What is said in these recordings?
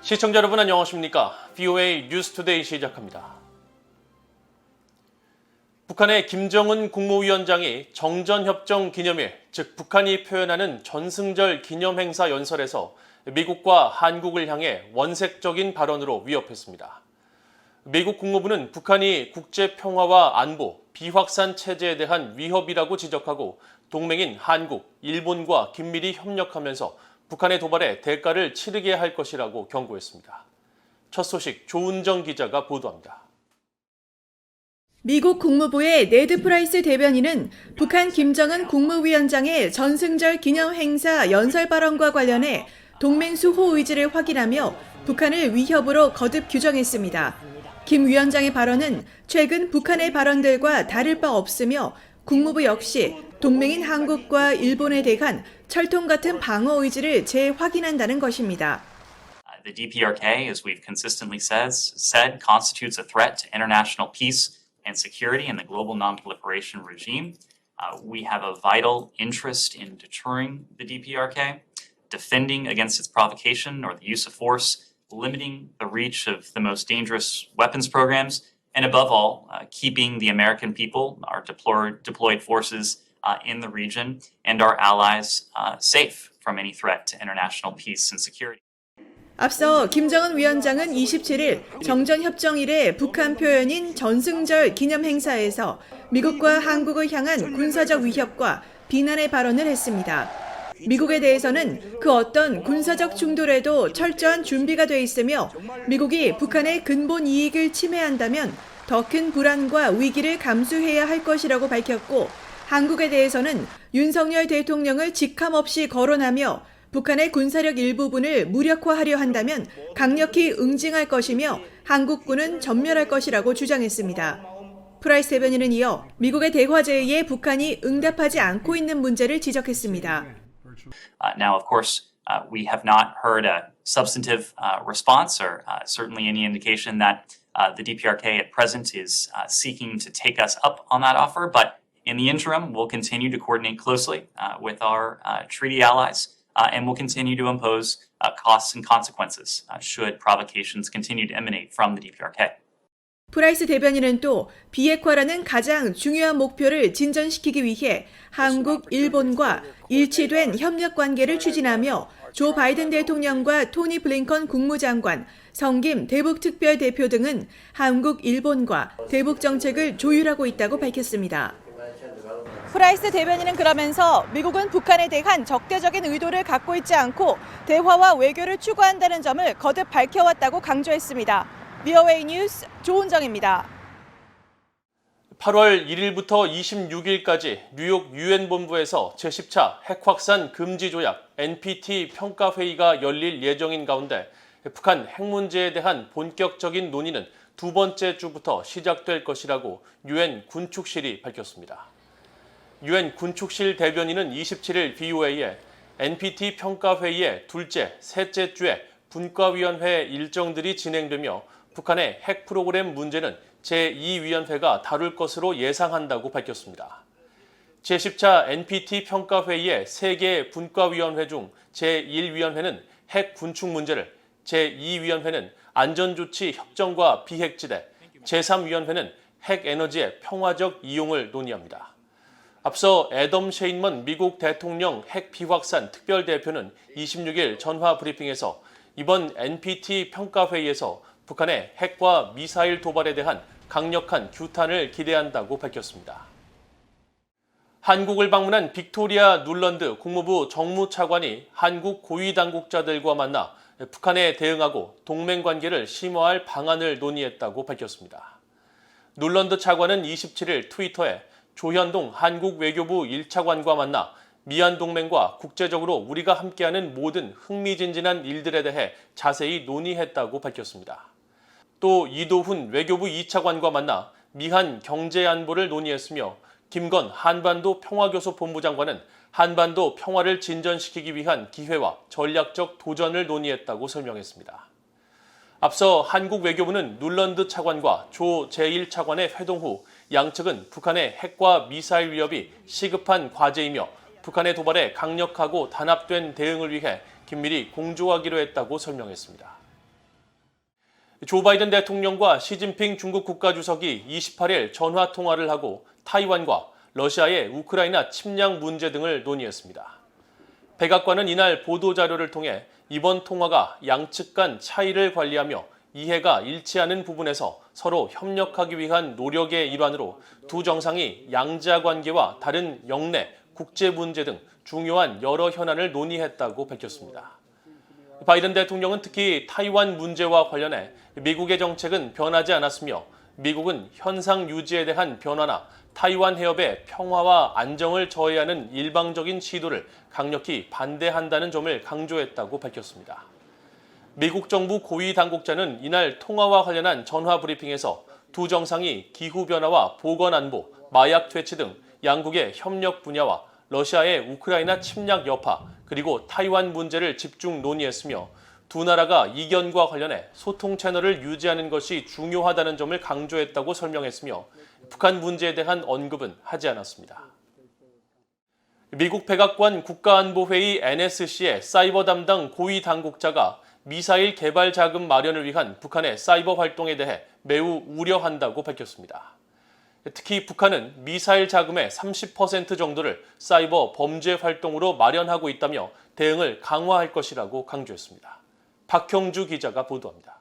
시청자 여러분 안녕하십니까? VOA 뉴스투데이 시작합니다. 북한의 김정은 국무위원장이 정전협정 기념일, 즉 북한이 표현하는 전승절 기념행사 연설에서 미국과 한국을 향해 원색적인 발언으로 위협했습니다. 미국 국무부는 북한이 국제평화와 안보, 비확산 체제에 대한 위협이라고 지적하고 동맹인 한국, 일본과 긴밀히 협력하면서 북한의 도발에 대가를 치르게 할 것이라고 경고했습니다. 첫 소식 조은정 기자가 보도합니다. 미국 국무부의 네드 프라이스 대변인은 북한 김정은 국무위원장의 전승절 기념행사 연설 발언과 관련해 동맹 수호 의지를 확인하며 북한을 위협으로 거듭 규정했습니다. 김 위원장의 발언은 최근 북한의 발언들과 다를 바 없으며 국무부 역시 동맹인 한국과 일본에 대한 철통 같은 방어 의지를 재확인한다는 것입니다. The DPRK, as we've consistently said, constitutes a threat to international peace and security in the global non-proliferation regime. We have a vital interest in deterring the DPRK, defending against its provocation or the use of force, limiting the reach of the most dangerous weapons programs, and above all, keeping the American people, our deployed forces in the region, and our allies safe from any threat to international peace and security. 앞서 김정은 위원장은 27일 정전협정일의 북한 표현인 전승절 기념행사에서 미국과 한국을 향한 군사적 위협과 비난의 발언을 했습니다. 미국에 대해서는 그 어떤 군사적 충돌에도 철저한 준비가 돼 있으며 미국이 북한의 근본 이익을 침해한다면 더 큰 불안과 위기를 감수해야 할 것이라고 밝혔고 한국에 대해서는 윤석열 대통령을 직함없이 거론하며 북한의 군사력 일부분을 무력화하려 한다면 강력히 응징할 것이며 한국군은 전멸할 것이라고 주장했습니다. 프라이스 대변인은 이어 미국의 대화제의에 북한이 응답하지 않고 있는 문제를 지적했습니다. Now, of course, we have not heard a substantive response or certainly any indication that the DPRK at present is seeking to take us up on that offer. But in the interim, we'll continue to coordinate closely with our treaty allies and we'll continue to impose costs and consequences should provocations continue to emanate from the DPRK. 프라이스 대변인은 또 비핵화라는 가장 중요한 목표를 진전시키기 위해 한국, 일본과 일치된 협력 관계를 추진하며 조 바이든 대통령과 토니 블링컨 국무장관, 성김 대북특별대표 등은 한국, 일본과 대북 정책을 조율하고 있다고 밝혔습니다. 프라이스 대변인은 그러면서 미국은 북한에 대한 적대적인 의도를 갖고 있지 않고 대화와 외교를 추구한다는 점을 거듭 밝혀왔다고 강조했습니다. VOA 뉴스 조은정입니다. 8월 1일부터 26일까지 뉴욕 유엔 본부에서 제10차 핵확산 금지 조약 NPT 평가회의가 열릴 예정인 가운데 북한 핵 문제에 대한 본격적인 논의는 두 번째 주부터 시작될 것이라고 유엔 군축실이 밝혔습니다. 유엔 군축실 대변인은 27일 VOA에 NPT 평가회의의 둘째, 셋째 주에 분과위원회 일정들이 진행되며 북한의 핵 프로그램 문제는 제2위원회가 다룰 것으로 예상한다고 밝혔습니다. 제10차 NPT 평가회의의 3개 분과위원회 중 제1위원회는 핵 군축 문제를, 제2위원회는 안전조치 협정과 비핵지대, 제3위원회는 핵 에너지의 평화적 이용을 논의합니다. 앞서 애덤 셰인먼 미국 대통령 핵 비확산 특별대표는 26일 전화 브리핑에서 이번 NPT 평가회의에서 북한의 핵과 미사일 도발에 대한 강력한 규탄을 기대한다고 밝혔습니다. 한국을 방문한 빅토리아 눌런드 국무부 정무차관이 한국 고위 당국자들과 만나 북한에 대응하고 동맹 관계를 심화할 방안을 논의했다고 밝혔습니다. 눌런드 차관은 27일 트위터에 조현동 한국 외교부 1차관과 만나 미얀 동맹과 국제적으로 우리가 함께하는 모든 흥미진진한 일들에 대해 자세히 논의했다고 밝혔습니다. 또 이도훈 외교부 2차관과 만나 미한 경제 안보를 논의했으며 김건 한반도 평화교섭 본부장관은 한반도 평화를 진전시키기 위한 기회와 전략적 도전을 논의했다고 설명했습니다. 앞서 한국 외교부는 눌런드 차관과 조 제1차관의 회동 후 양측은 북한의 핵과 미사일 위협이 시급한 과제이며 북한의 도발에 강력하고 단합된 대응을 위해 긴밀히 공조하기로 했다고 설명했습니다. 조 바이든 대통령과 시진핑 중국 국가주석이 28일 전화 통화를 하고 타이완과 러시아의 우크라이나 침략 문제 등을 논의했습니다. 백악관은 이날 보도자료를 통해 이번 통화가 양측 간 차이를 관리하며 이해가 일치하는 부분에서 서로 협력하기 위한 노력의 일환으로 두 정상이 양자 관계와 다른 영내, 국제 문제 등 중요한 여러 현안을 논의했다고 밝혔습니다. 바이든 대통령은 특히 타이완 문제와 관련해 미국의 정책은 변하지 않았으며 미국은 현상 유지에 대한 변화나 타이완 해협의 평화와 안정을 저해하는 일방적인 시도를 강력히 반대한다는 점을 강조했다고 밝혔습니다. 미국 정부 고위 당국자는 이날 통화와 관련한 전화 브리핑에서 두 정상이 기후변화와 보건안보, 마약 퇴치 등 양국의 협력 분야와 러시아의 우크라이나 침략 여파, 그리고 타이완 문제를 집중 논의했으며 두 나라가 이견과 관련해 소통 채널을 유지하는 것이 중요하다는 점을 강조했다고 설명했으며 북한 문제에 대한 언급은 하지 않았습니다. 미국 백악관 국가안보회의 NSC의 사이버 담당 고위 당국자가 미사일 개발 자금 마련을 위한 북한의 사이버 활동에 대해 매우 우려한다고 밝혔습니다. 특히 북한은 미사일 자금의 30% 정도를 사이버 범죄 활동으로 마련하고 있다며 대응을 강화할 것이라고 강조했습니다. 박형주 기자가 보도합니다.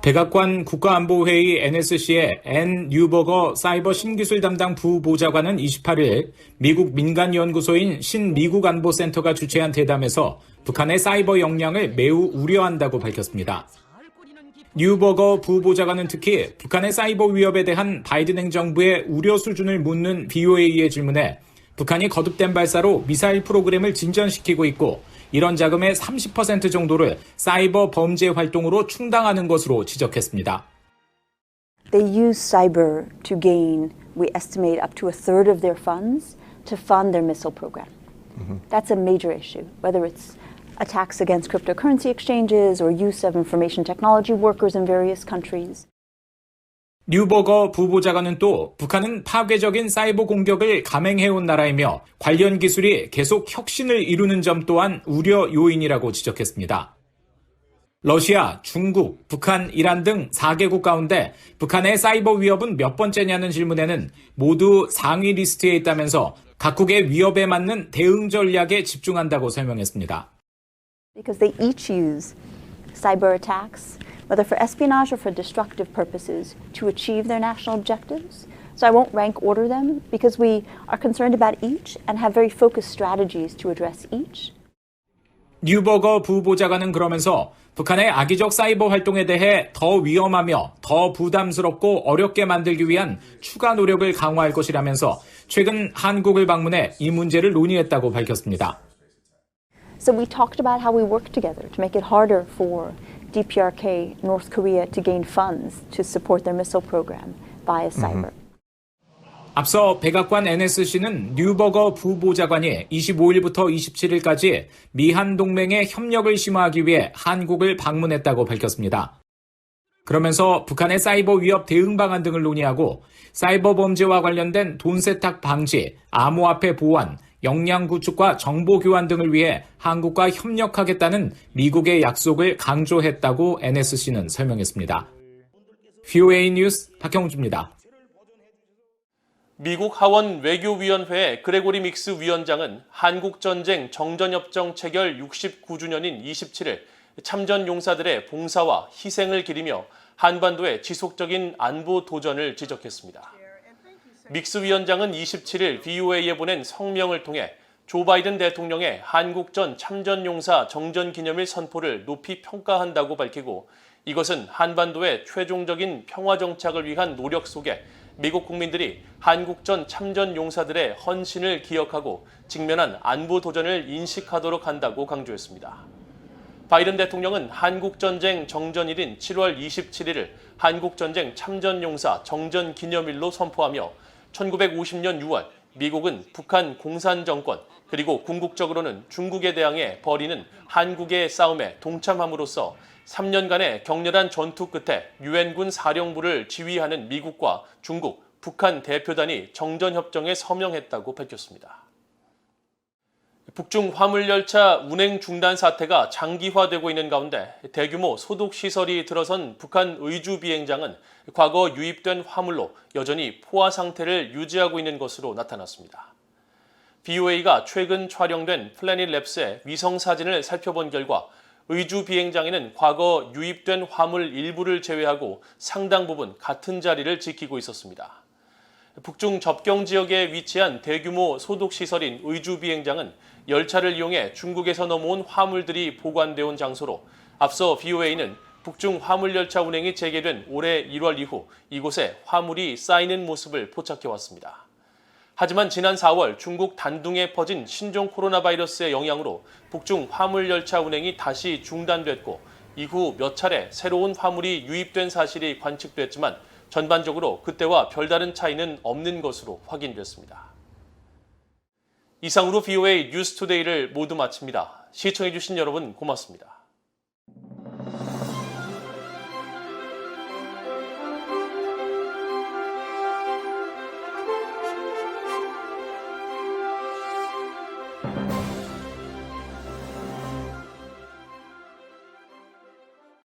백악관 국가안보회의 NSC의 앤 뉴버거 사이버 신기술 담당 부보좌관은 28일 미국 민간연구소인 신미국안보센터가 주최한 대담에서 북한의 사이버 역량을 매우 우려한다고 밝혔습니다. 뉴버거 부보좌관은 특히 북한의 사이버 위협에 대한 바이든 행정부의 우려 수준을 묻는 BOA의 질문에 북한이 거듭된 발사로 미사일 프로그램을 진전시키고 있고 이런 자금의 30% 정도를 사이버 범죄 활동으로 충당하는 것으로 지적했습니다. They use cyber to gain, we estimate, up to a third of their funds to fund their missile program. That's a major issue, whether it's attacks against cryptocurrency exchanges or use of information technology workers in various countries. 뉴버거 부보좌관은 또 북한은 파괴적인 사이버 공격을 감행해온 나라이며 관련 기술이 계속 혁신을 이루는 점 또한 우려 요인이라고 지적했습니다. 러시아, 중국, 북한, 이란 등 4개국 가운데 북한의 사이버 위협은 몇 번째냐는 질문에는 모두 상위 리스트에 있다면서 각국의 위협에 맞는 대응 전략에 집중한다고 설명했습니다. Because they each use cyber attacks, whether for espionage or for destructive purposes, to achieve their national objectives. So I won't rank order them because we are concerned about each and have very focused strategies to address each. 뉴버거 부보좌관은 그러면서 북한의 악의적 사이버 활동에 대해 더 위험하며 더 부담스럽고 어렵게 만들기 위한 추가 노력을 강화할 것이라면서 최근 한국을 방문해 이 문제를 논의했다고 밝혔습니다. So we talked about how we work together to make it harder for DPRK, North Korea, to gain funds to support their missile program via cyber. 앞서 백악관 NSC는 뉴버거 부보좌관이 25일부터 27일까지 미한 동맹의 협력을 심화하기 위해 한국을 방문했다고 밝혔습니다. 그러면서 북한의 사이버 위협 대응 방안 등을 논의하고 사이버 범죄와 관련된 돈 세탁 방지, 암호화폐 보완, 역량 구축과 정보 교환 등을 위해 한국과 협력하겠다는 미국의 약속을 강조했다고 NSC는 설명했습니다. VOA 뉴스 박형주입니다. 미국 하원 외교위원회의 그레고리 믹스 위원장은 한국전쟁 정전협정 체결 69주년인 27일 참전 용사들의 봉사와 희생을 기리며 한반도의 지속적인 안보 도전을 지적했습니다. 믹스 위원장은 27일 VOA에 보낸 성명을 통해 조 바이든 대통령의 한국전 참전용사 정전기념일 선포를 높이 평가한다고 밝히고 이것은 한반도의 최종적인 평화 정착을 위한 노력 속에 미국 국민들이 한국전 참전용사들의 헌신을 기억하고 직면한 안보 도전을 인식하도록 한다고 강조했습니다. 바이든 대통령은 한국전쟁 정전일인 7월 27일을 한국전쟁 참전용사 정전기념일로 선포하며 1950년 6월 미국은 북한 공산정권 그리고 궁극적으로는 중국에 대항해 벌이는 한국의 싸움에 동참함으로써 3년간의 격렬한 전투 끝에 유엔군 사령부를 지휘하는 미국과 중국, 북한 대표단이 정전협정에 서명했다고 밝혔습니다. 북중 화물열차 운행 중단 사태가 장기화되고 있는 가운데 대규모 소독시설이 들어선 북한 의주 비행장은 과거 유입된 화물로 여전히 포화 상태를 유지하고 있는 것으로 나타났습니다. BOA가 최근 촬영된 플래닛 랩스의 위성 사진을 살펴본 결과 의주 비행장에는 과거 유입된 화물 일부를 제외하고 상당 부분 같은 자리를 지키고 있었습니다. 북중 접경 지역에 위치한 대규모 소독시설인 의주 비행장은 열차를 이용해 중국에서 넘어온 화물들이 보관되어 온 장소로 앞서 BOA는 북중 화물열차 운행이 재개된 올해 1월 이후 이곳에 화물이 쌓이는 모습을 포착해왔습니다. 하지만 지난 4월 중국 단둥에 퍼진 신종 코로나 바이러스의 영향으로 북중 화물열차 운행이 다시 중단됐고 이후 몇 차례 새로운 화물이 유입된 사실이 관측됐지만 전반적으로 그때와 별다른 차이는 없는 것으로 확인됐습니다. 이상으로 BOA 뉴스투데이를 모두 마칩니다. 시청해주신 여러분 고맙습니다.